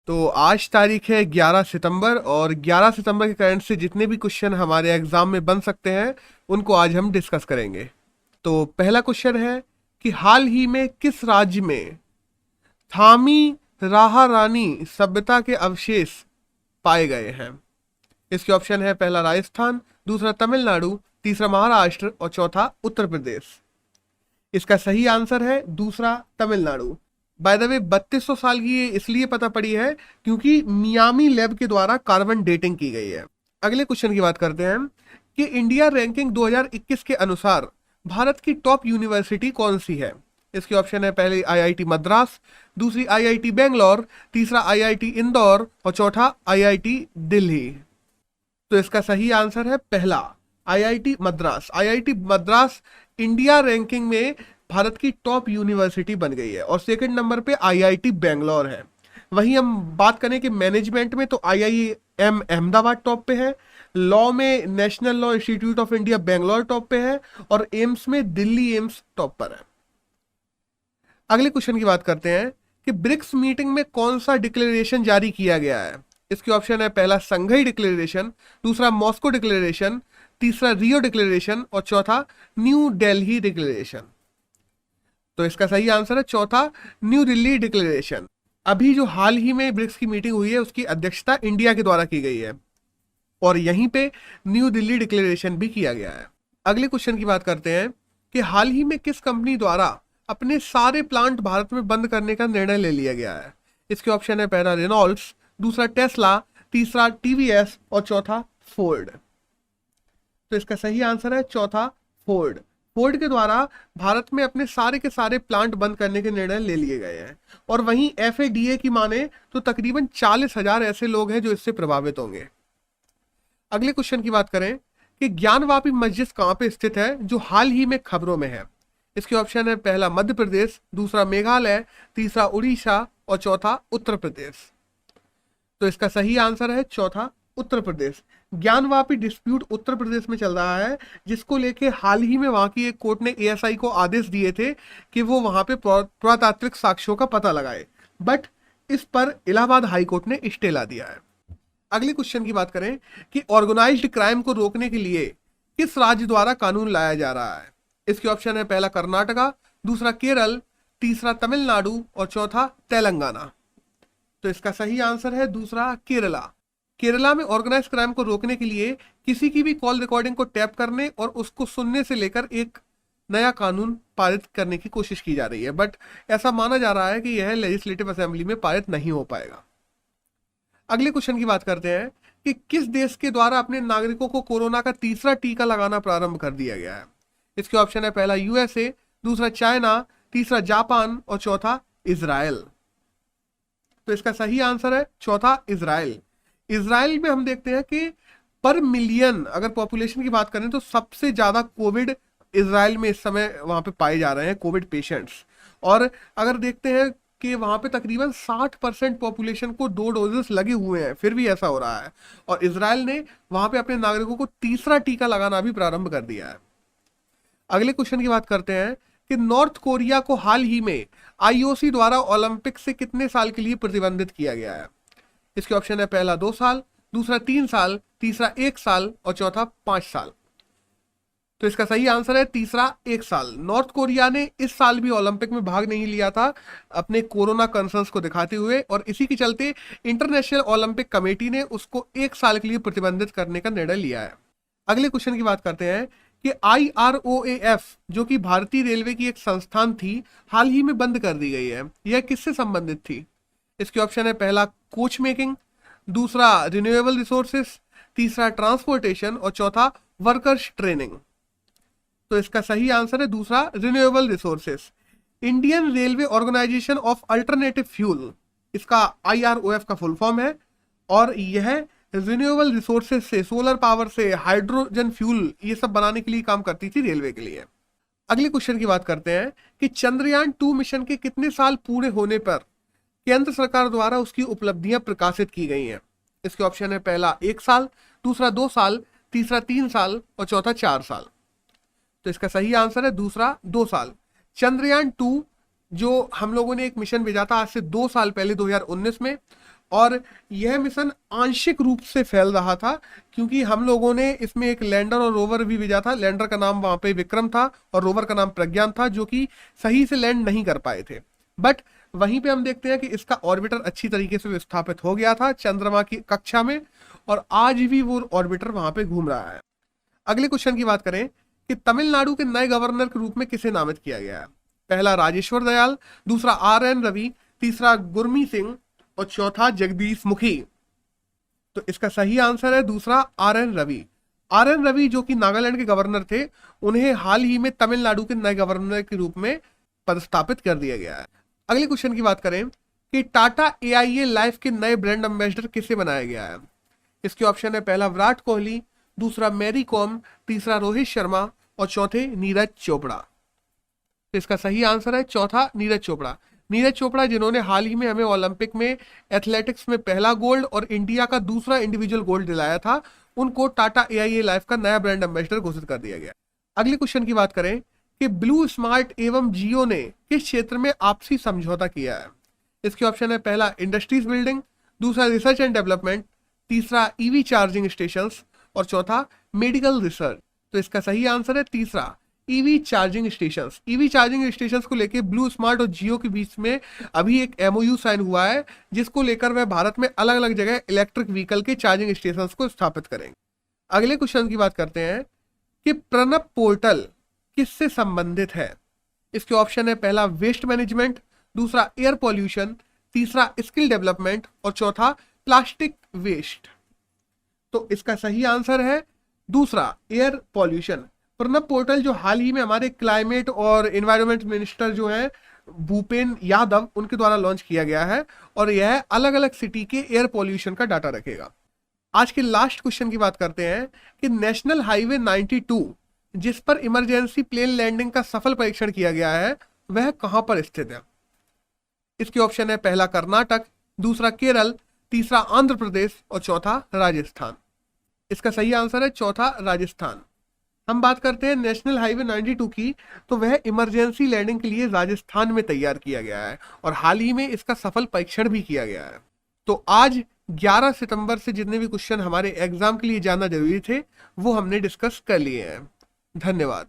तो आज तारीख है 11 सितंबर और 11 सितंबर के करंट से जितने भी क्वेश्चन हमारे एग्जाम में बन सकते हैं उनको आज हम डिस्कस करेंगे। तो पहला क्वेश्चन है कि हाल ही में किस राज्य में थामी राहारानी सभ्यता के अवशेष पाए गए हैं। इसके ऑप्शन है पहला राजस्थान, दूसरा तमिलनाडु, तीसरा महाराष्ट्र और चौथा उत्तर प्रदेश। इसका सही आंसर है दूसरा तमिलनाडु। बाय द वे 3200 साल की ये इसलिए पता पड़ी है क्योंकि मियामी लैब के द्वारा कार्बन डेटिंग की गई है। अगले क्वेश्चन की बात करते हैं कि इंडिया रैंकिंग 2021 के अनुसार भारत की टॉप यूनिवर्सिटी कौन सी है। इसके ऑप्शन है पहले आईआईटी मद्रास, दूसरी आईआईटी बेंगलोर, तीसरा आईआईटी इंदौर और चौथा आईआईटी दिल्ली। तो इसका सही आंसर है पहला IIT Madras. IIT Madras India ranking में भारत की टॉप यूनिवर्सिटी बन गई है और सेकंड नंबर पे आईआईटी बेंगलोर है। वहीं हम बात करें कि मैनेजमेंट में तो आईआईएम अहमदाबाद टॉप पे है, लॉ में national law institute of India Bangalore top पे है और एम्स में दिल्ली एम्स टॉप पर है। अगले क्वेश्चन की बात करते हैं कि ब्रिक्स मीटिंग में कौन सा डिक्लेरेशन जारी किया गया है। इसके ऑप्शन है पहला संघई डिक्लेरेशन, दूसरा मॉस्को डिक्लेरेशन, तीसरा रियो डिक्लेरेशन और चौथा न्यू दिल्ली डिक्लेरेशन। तो इसका सही आंसर है चौथा न्यू दिल्ली डिक्लेरेशन। अभी जो हाल ही में ब्रिक्स की मीटिंग हुई है उसकी अध्यक्षता इंडिया के द्वारा की गई है और यहीं पे न्यू दिल्ली डिक्लेरेशन भी किया गया है। अगले क्वेश्चन की बात करते हैं कि हाल ही में किस कंपनी द्वारा अपने सारे प्लांट भारत में बंद करने का निर्णय ले लिया गया है। इसके ऑप्शन है पहला रेनॉल्ड्स, दूसरा टेस्ला, तीसरा टीवीएस और चौथा फोर्ड। तो इसका सही आंसर है चौथा फोर्ड। फोर्ड के द्वारा भारत में अपने सारे के सारे प्लांट बंद करने के निर्णय ले लिए गए हैं और वहीं एफएडीए की माने तो तकरीबन 40,000 ऐसे लोग हैं जो इससे प्रभावित होंगे। अगले क्वेश्चन की बात करें कि ज्ञानवापी मस्जिद कहां पे स्थित है जो हाल ही में खबरों में है। इसके ऑप्शन है पहला मध्य प्रदेश, दूसरा मेघालय, तीसरा उड़ीसा और चौथा उत्तर प्रदेश। तो इसका सही आंसर है चौथा उत्तर प्रदेश। ज्ञानवापी डिस्प्यूट उत्तर प्रदेश में चल रहा है जिसको लेके हाल ही में वहां की एक कोर्ट ने एएसआई को आदेश दिए थे कि वो वहां पे पुरातात्विक साक्ष्यों का पता लगाए, बट इस पर इलाहाबाद हाई कोर्ट ने स्टे ला दिया है। अगले क्वेश्चन की बात करें कि ऑर्गेनाइज्ड क्राइम को रोकने के लिए किस राज्य द्वारा कानून लाया जा रहा है। इसके ऑप्शन है पहला कर्नाटका, दूसरा केरल, तीसरा तमिलनाडु और चौथा तेलंगाना। तो इसका सही आंसर है दूसरा केरला। केरला में ऑर्गेनाइज क्राइम को रोकने के लिए किसी की भी कॉल रिकॉर्डिंग को टैप करने और उसको सुनने से लेकर एक नया कानून पारित करने की कोशिश की जा रही है, बट ऐसा माना जा रहा है कि यह लेजिस्लेटिव असेंबली में पारित नहीं हो पाएगा। अगले क्वेश्चन की बात करते हैं कि किस देश के द्वारा अपने नागरिकों को कोरोना का तीसरा टीका लगाना प्रारंभ कर दिया गया है। इसके ऑप्शन है पहला यूएसए, दूसरा चाइना, तीसरा जापान और चौथा इजराइल। तो इसका सही आंसर है चौथा इजराइल। इजराइल में हम देखते हैं कि पर मिलियन अगर पॉपुलेशन की बात करें तो सबसे ज्यादा कोविड इजराइल में इस समय वहां पे पाए जा रहे हैं कोविड पेशेंट्स। और अगर देखते हैं कि वहां पे तकरीबन 60% पॉपुलेशन को 2 डोजेस लगे हुए हैं, फिर भी ऐसा हो रहा है और इजराइल ने वहां पे अपने नागरिकों को तीसरा टीका लगाना भी प्रारंभ कर दिया है। अगले क्वेश्चन की बात करते हैं कि नॉर्थ कोरिया को हाल ही में आईओसी द्वारा ओलंपिक से कितने साल के लिए प्रतिबंधित किया गया है। इसके ऑप्शन है पहला 2 साल, दूसरा 3 साल, तीसरा 1 साल और चौथा 5 साल। तो इसका सही आंसर है तीसरा 1 साल। नॉर्थ कोरिया ने इस साल भी ओलंपिक में भाग नहीं लिया था अपने कोरोना कंसर्न्स को दिखाते हुए और इसी के चलते इंटरनेशनल ओलंपिक कमेटी ने उसको 1 साल के लिए प्रतिबंधित करने का निर्णय लिया है। अगले क्वेश्चन की बात करते हैं कि IROAF जो कि भारतीय रेलवे की एक संस्थान थी हाल ही में बंद कर दी गई है। यह किससे संबंधित थी। इसके ऑप्शन है पहला कोच मेकिंग, दूसरा रिन्यूएबल रिसोर्सेस, तीसरा ट्रांसपोर्टेशन और चौथा वर्कर्स ट्रेनिंग। तो इसका सही आंसर है दूसरा renewable resources. Indian railway organisation of alternative fuel इसका IROF का फुल फॉर्म है और यह रिन्यूएबल रिसोर्सेज से, सोलर पावर से, हाइड्रोजन फ्यूल ये सब बनाने के लिए काम करती थी रेलवे के लिए। अगले क्वेश्चन की बात करते हैं कि चंद्रयान 2 मिशन के कितने साल पूरे होने पर केंद्र सरकार द्वारा उसकी उपलब्धियां प्रकाशित की गई हैं। इसके ऑप्शन है पहला 1 साल, दूसरा 2 साल, तीसरा 3 साल और चौथा 4 साल। तो इसका सही आंसर है दूसरा 2 साल। चंद्रयान 2 जो हम लोगों ने एक मिशन भेजा था आज से 2 साल पहले 2019 में, और यह मिशन आंशिक रूप से फैल रहा था क्योंकि हम लोगों ने इसमें एक लैंडर और रोवर भी भेजा था। लैंडर का नाम वहां पे विक्रम था और रोवर का नाम प्रज्ञान था, जो कि सही से लैंड नहीं कर पाए थे। बट वहीं पे हम देखते हैं कि इसका ऑर्बिटर अच्छी तरीके से विस्थापित हो गया था चंद्रमा की कक्षा में, और आज भी वो ऑर्बिटर वहां पे घूम रहा है। अगले क्वेश्चन की बात करें कि तमिलनाडु के नए गवर्नर के रूप में किसे नामित किया गया है। पहला राजेश्वर दयाल, दूसरा RN रवि, तीसरा गुरमीत सिंह और चौथा जगदीश मुखी। तो इसका सही आंसर है दूसरा RN रवि। RN रवि जो कि नागालैंड के गवर्नर थे, उन्हें हाल ही में तमिलनाडु के नए गवर्नर के रूप में पदस्थापित कर दिया गया है। अगले क्वेश्चन की बात करें कि टाटा AIA लाइफ के नए ब्रांड एम्बेसडर किसे बनाया गया है। इसके ऑप्शन है पहला विराट कोहली, दूसरा मैरी कॉम, तीसरा रोहित शर्मा और चौथे नीरज चोपड़ा। तो इसका सही आंसर है चौथा नीरज चोपड़ा। नीरज चोपड़ा जिन्होंने हाल ही में हमें ओलंपिक में एथलेटिक्स में पहला गोल्ड और इंडिया का दूसरा इंडिविजुअल गोल्ड दिलाया था, उनको टाटा AIA लाइफ का नया ब्रांड एम्बेसडर घोषित कर दिया गया। अगले क्वेश्चन की बात करें कि ब्लू स्मार्ट एवं जियो ने किस क्षेत्र में आपसी समझौता किया है। इसके ऑप्शन है पहला इंडस्ट्रीज बिल्डिंग, दूसरा रिसर्च एंड डेवलपमेंट, तीसरा EV चार्जिंग स्टेशन और चौथा मेडिकल रिसर्च। तो इसका सही आंसर है तीसरा EV charging stations. EV charging stations को लेकर ब्लू स्मार्ट और जियो के बीच में अभी एक MOU साइन हुआ है, जिसको लेकर वह भारत में अलग अलग जगह इलेक्ट्रिक व्हीकल के चार्जिंग स्टेशंस को स्थापित करेंगे। अगले क्वेश्चन की बात करते हैं कि प्रणब पोर्टल किससे संबंधित है। इसके ऑप्शन है पहला वेस्ट मैनेजमेंट, दूसरा एयर पॉल्यूशन, तीसरा स्किल डेवलपमेंट और चौथा प्लास्टिक वेस्ट। तो इसका सही आंसर है दूसरा एयर पॉल्यूशन। प्रणब पोर्टल जो हाल ही में हमारे क्लाइमेट और एनवायरनमेंट मिनिस्टर जो है भूपेन यादव, उनके द्वारा लॉन्च किया गया है और यह अलग अलग सिटी के एयर पॉल्यूशन का डाटा रखेगा। आज के लास्ट क्वेश्चन की बात करते हैं कि नेशनल हाईवे 92 जिस पर इमरजेंसी प्लेन लैंडिंग का सफल परीक्षण किया गया है, वह कहां पर स्थित है। इसके ऑप्शन है पहला कर्नाटक, दूसरा केरल, तीसरा आंध्र प्रदेश और चौथा राजस्थान। इसका सही आंसर है चौथा राजस्थान। हम बात करते हैं नेशनल हाईवे 92 की, तो वह इमरजेंसी लैंडिंग के लिए राजस्थान में तैयार किया गया है और हाल ही में इसका सफल परीक्षण भी किया गया है। तो आज 11 सितंबर से जितने भी क्वेश्चन हमारे एग्जाम के लिए जानना जरूरी थे, वो हमने डिस्कस कर लिए हैं। धन्यवाद।